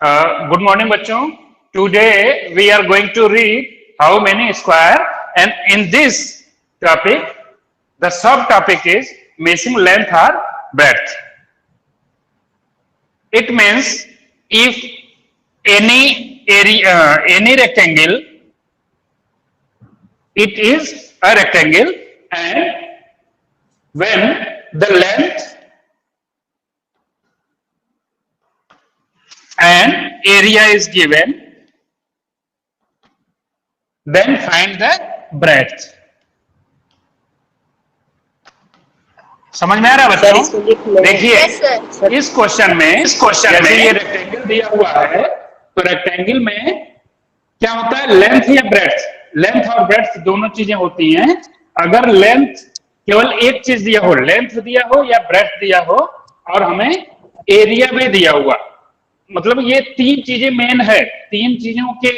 Good morning, bachon. Today we are going to read how many square, and in this topic, the subtopic is missing length or breadth. It means if any area, any rectangle, it is a rectangle, and when the length and area is given, then find the breadth. समझ में आ रहा है बच्चों? देखिए इस question में जैसे ये रेक्टेंगल दिया हुआ है, तो रेक्टेंगल में क्या होता है, लेंथ या ब्रेड्थ। लेंथ और ब्रेड्थ दोनों चीजें होती हैं। अगर लेंथ केवल एक चीज दिया हो, लेंथ दिया हो या ब्रेड्थ दिया हो, और हमें एरिया भी दिया हुआ, मतलब ये तीन चीजें मेन है। तीन चीजों के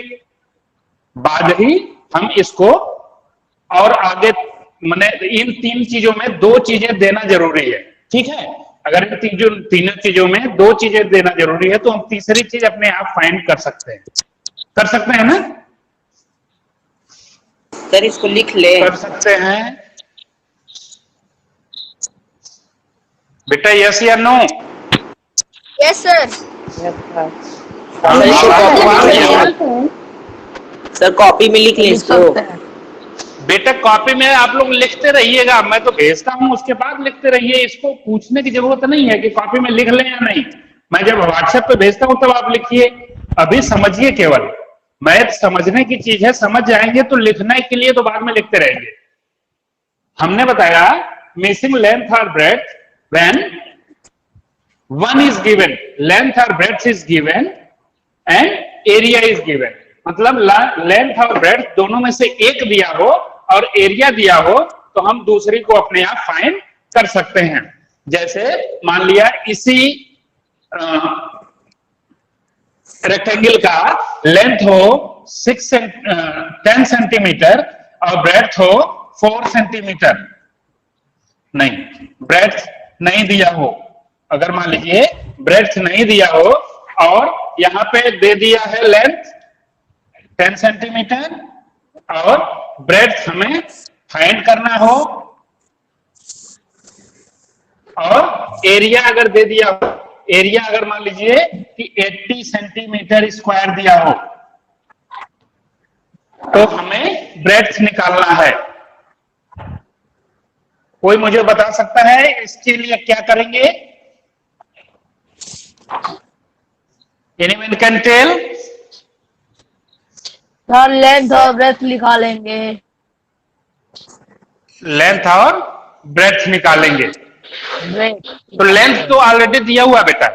बाद ही हम इसको और आगे, मैंने इन तीन चीजों में दो चीजें देना जरूरी है। ठीक है, अगर इन तीनों चीजों में दो चीजें देना जरूरी है तो हम तीसरी चीज अपने आप फाइंड कर सकते हैं। कर सकते हैं ना सर? इसको लिख ले। कर सकते हैं बेटा, यस या no? Yes sir. Sir copy में लिख ले इसको। बेटा कॉपी में आप लोग लिखते रहिएगा, मैं तो भेजता हूं उसके बाद लिखते रहिए। इसको पूछने की जरूरत नहीं है कि कॉपी में लिख लें या नहीं। मैं जब व्हाट्सएप पे भेजता हूं तब आप लिखिए। अभी समझिए, केवल मैथ समझने की चीज है, समझ जाएंगे तो लिखने के लिए तो बाद में लिखते रहेंगे। हमने बताया मिसिंग लेंथ और breadth when one is given, length और breadth is given and area is given. मतलब लेंथ और ब्रेड्थ दोनों में से एक दिया हो और एरिया दिया हो तो हम दूसरी को अपने आप फाइंड कर सकते हैं। जैसे मान लिया इसी रेक्टेंगल का लेंथ हो 10 सेंटीमीटर और ब्रेड्थ हो 4 सेंटीमीटर। नहीं, ब्रेड्थ नहीं दिया हो, अगर मान लीजिए ब्रेड्थ नहीं दिया हो और यहां पे दे दिया है लेंथ 10 सेंटीमीटर और ब्रेड्थ हमें फाइंड करना हो, और एरिया अगर दे दिया हो, एरिया अगर मान लीजिए कि 80 सेंटीमीटर स्क्वायर दिया हो, तो हमें ब्रेड्थ निकालना है। कोई मुझे बता सकता है इसके लिए क्या करेंगे? Anyone can tell? Sir length और ब्रेड्थ निकालेंगे। लेंथ और ब्रेड्थ निकालेंगे। तो लेंथ तो ऑलरेडी दिया हुआ है बेटा,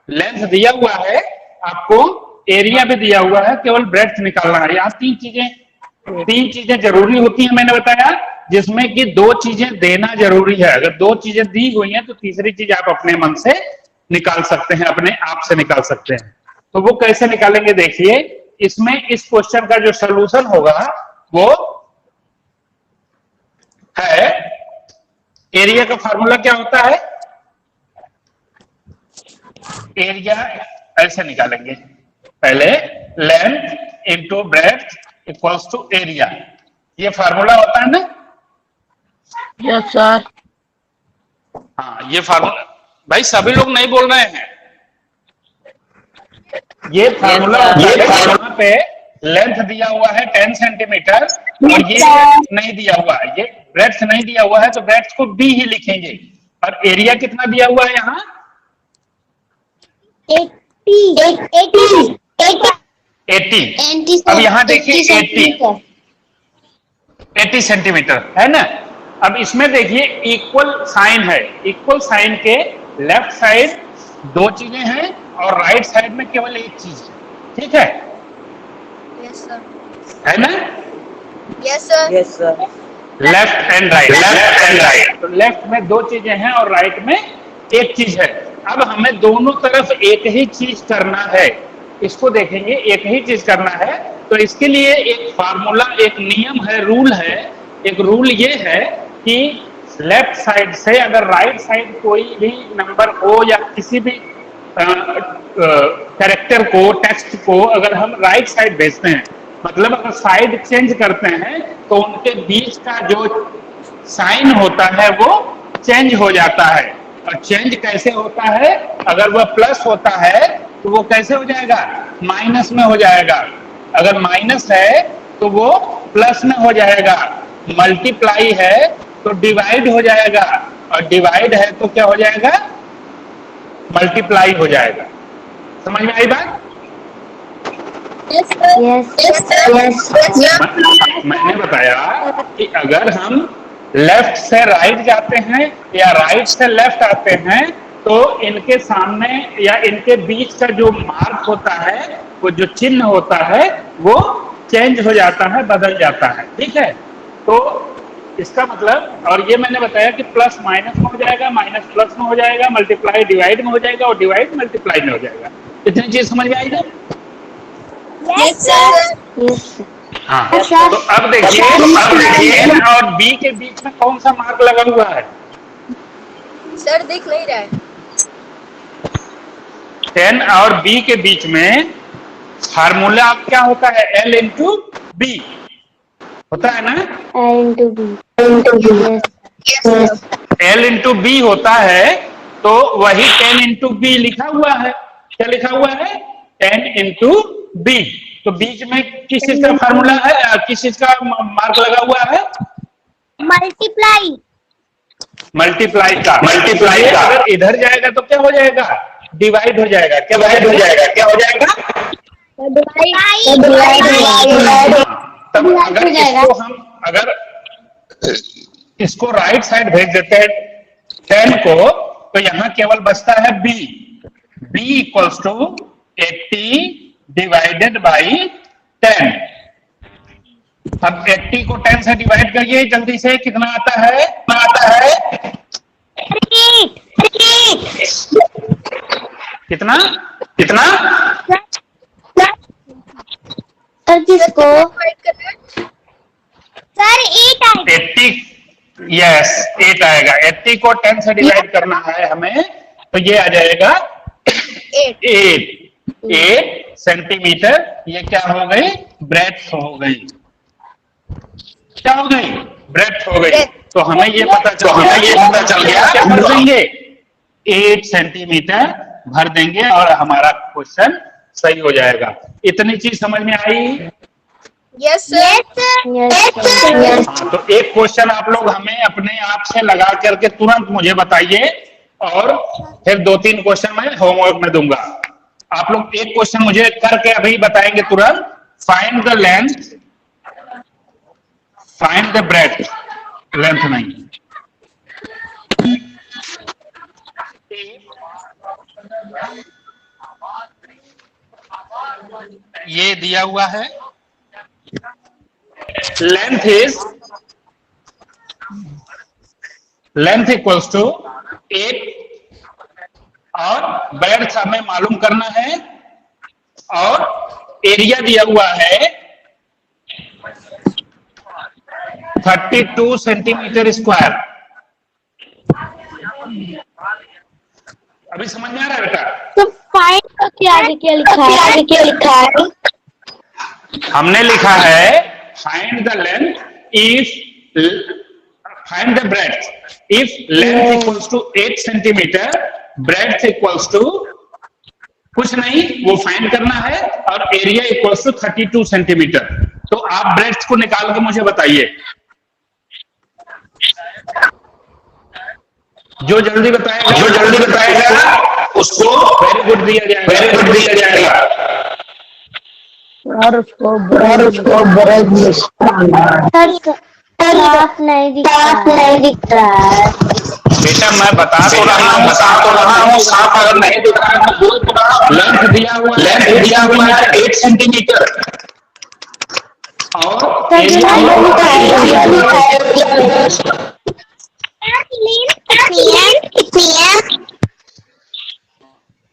लेंथ दिया हुआ है आपको, एरिया भी दिया हुआ है, केवल ब्रेड्थ निकालना है। यहाँ तीन चीजें जरूरी होती हैं, मैंने बताया, जिसमें कि दो चीजें देना जरूरी है। अगर दो चीजें दी हुई हैं तो तीसरी चीज आप अपने मन से निकाल सकते हैं, अपने आप से निकाल सकते हैं। तो वो कैसे निकालेंगे देखिए। इसमें इस क्वेश्चन का जो सलूशन होगा वो है, एरिया का फार्मूला क्या होता है? एरिया ऐसे निकालेंगे, पहले length into breadth equals to area. ये फार्मूला होता है ना? Yes sir. हाँ, ये फार्मूला, भाई सभी लोग नहीं बोल रहे हैं। ये फार्मूला यहाँ पे लेंथ दिया हुआ है 10 सेंटीमीटर और ये नहीं दिया हुआ है, ये ब्रेड्थ नहीं दिया हुआ है, तो ब्रेड्थ को बी ही लिखेंगे। और एरिया कितना दिया हुआ है यहाँ? 80। अब यहाँ देखिए 80 सेंटीमीटर है ना। अब इसमें देखिए इक्वल साइन है, इक्वल साइन के लेफ्ट साइड दो चीजें हैं और राइट साइड में केवल एक चीज है। ठीक है? Yes sir. है ना? Yes sir. Yes sir. Left and right, left and right. तो लेफ्ट में दो चीजें हैं और राइट में एक चीज है। अब हमें दोनों तरफ एक ही चीज करना है, इसको देखेंगे, एक ही चीज करना है। तो इसके लिए एक फार्मूला, एक नियम है, रूल है। एक रूल ये है कि लेफ्ट साइड से अगर राइट साइड कोई भी नंबर हो या किसी भी कैरेक्टर को, टेक्स्ट को अगर हम राइट साइड भेजते हैं, मतलब अगर साइड चेंज करते हैं तो उनके बीच का जो साइन होता है वो चेंज हो जाता है। और चेंज कैसे होता है? अगर वह प्लस होता है तो वो कैसे हो जाएगा? माइनस में हो जाएगा। अगर माइनस है तो वो प्लस में हो जाएगा। मल्टीप्लाई है तो डिवाइड हो जाएगा, और डिवाइड है तो क्या हो जाएगा? मल्टीप्लाई हो जाएगा। समझ में आई बात? मैंने बताया कि अगर हम लेफ्ट से राइट जाते हैं या राइट से लेफ्ट आते हैं तो इनके सामने या इनके बीच का जो मार्क होता है, वो जो चिन्ह होता है वो चेंज हो जाता है, बदल जाता है। ठीक है, तो इसका मतलब, और ये मैंने बताया कि प्लस माइनस में हो जाएगा, माइनस प्लस में हो जाएगा, मल्टीप्लाई डिवाइड में हो जाएगा, और डिवाइड मल्टीप्लाई में हो जाएगा। इतनी चीज समझ में आएगी? हाँ, तो अब देखिए एन और बी के बीच में कौन सा मार्क लगा हुआ है? सर दिख नहीं रहा है। एन और बी के बीच में फार्मूला अब क्या होता है? एल इंटू बी होता है ना? एल इंटू बी होता है, तो वही 10 इंटू बी लिखा हुआ है। क्या लिखा हुआ है? 10 इंटू बी। तो बीच में किस चीज का फार्मूला है, किस चीज का मार्क लगा हुआ है? मल्टीप्लाई का। अगर इधर जाएगा तो क्या हो जाएगा? डिवाइड हो जाएगा। क्या हो जाएगा? तब अगर इसको राइट साइड भेज देते हैं 10 को, तो यहां केवल बचता है B. B equals to 80 divided by 10। अब 80 को 10 से डिवाइड करिए जल्दी से, कितना आता है? कितना? किसको? सर 80, यस 8 आएगा। 80 को 10 से डिवाइड करना है हमें, तो ये आ जाएगा 8 सेंटीमीटर। ये क्या हो गई? ब्रेड्थ हो गई। क्या हो गई? ब्रेड्थ हो गई। तो हमें ये पता चल गया क्या भर देंगे? 8 सेंटीमीटर भर देंगे और हमारा क्वेश्चन सही हो जाएगा। इतनी चीज समझ में आई? Yes sir. हाँ, तो एक क्वेश्चन आप लोग हमें अपने आप से लगा करके तुरंत मुझे बताइए, और फिर 2-3 क्वेश्चन मैं होमवर्क में दूंगा। आप लोग एक क्वेश्चन मुझे करके अभी बताएंगे तुरंत। Find the length, find the breadth, length नहीं। ये दिया हुआ है, लेंथ इक्वल्स टू 8 और ब्रेड्थ हमें मालूम करना है, और एरिया दिया हुआ है 32 सेंटीमीटर स्क्वायर। अभी समझ में आ रहा है बेटा? तो फाइंड का क्या लिखा है? हमने लिखा है find the length if find the breadth if length equals to 8 centimetre, breadth equals to कुछ नहीं, वो फाइंड करना है, और एरिया इक्वल्स टू 32 सेंटीमीटर। तो आप ब्रेड्थ को निकाल के मुझे बताइए। जो जल्दी बताएगा उसको वेरी गुड दिया जाएगा। और उसको साफ नहीं दिख रहा है। बेटा मैं बता तो रहा हूँ, साफ अगर नहीं दिख रहा है तो लेंथ दिया हुआ है 8 सेंटीमीटर, और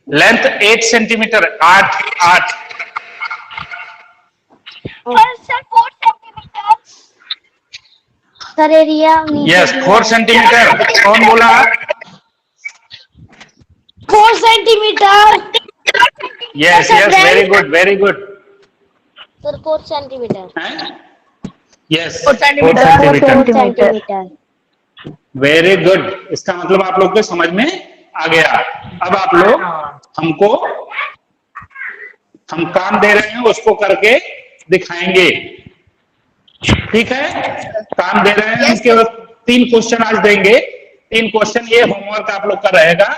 length 8 centimetre 8 sir area yes 4 centimetre. कौन बोला? 4 centimetre. Yes yes, very good very good. Sir 4 centimetre. Yes, 4 4 centimetre. Centimetre. Very good. इसका मतलब आप लोग को समझ में आ गया। अब आप लोग हमको, हम काम दे रहे हैं उसको करके दिखाएंगे, ठीक है? काम दे रहे हैं, Yes, केवल 3 क्वेश्चन आज देंगे। 3 क्वेश्चन ये होमवर्क आप लोग का रहेगा।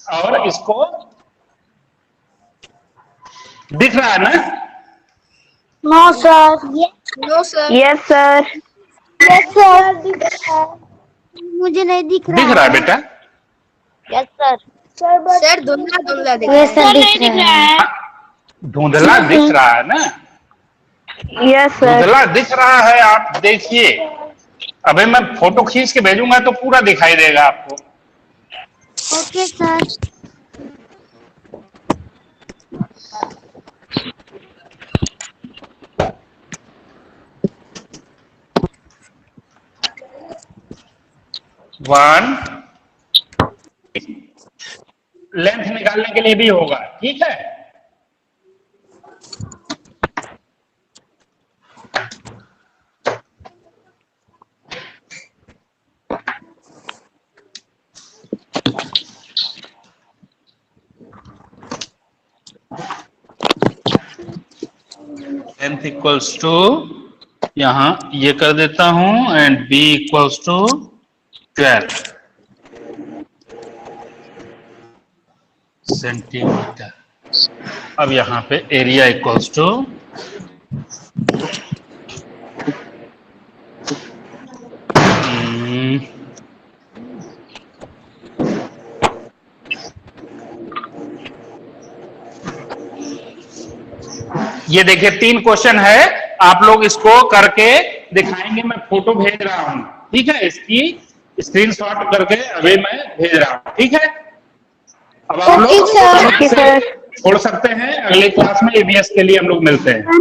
और इसको दिख रहा है ना? No sir. No sir. Yes sir. Yes sir. मुझे नहीं दिख रहा दिख रहा है बेटा? Yes sir. सर धुंधला धुंधला दिख ये रहा सर है। नहीं दिख रहा है। धुंधला दिख रहा है ना? Yes sir. धुंधला दिख रहा है, आप देखिए। अबे मैं फोटो खींच के भेजूंगा तो पूरा दिखाई देगा आपको। Okay sir. वन, लेंथ निकालने के लिए भी होगा, ठीक है? लेंथ इक्वल्स टू, यहां ये कर देता हूं, and B equals to 12 centimetre. अब यहां पे एरिया इक्वल्स टू ये देखिए 3 क्वेश्चन है, आप लोग इसको करके दिखाएंगे। मैं फोटो भेज रहा हूं, ठीक है? इसकी स्क्रीनशॉट करके अभी मैं भेज रहा हूं, ठीक है? अब आप लोग ओके सर। छोड़ सकते हैं। अगले क्लास में ईवीएस के लिए हम लोग मिलते हैं।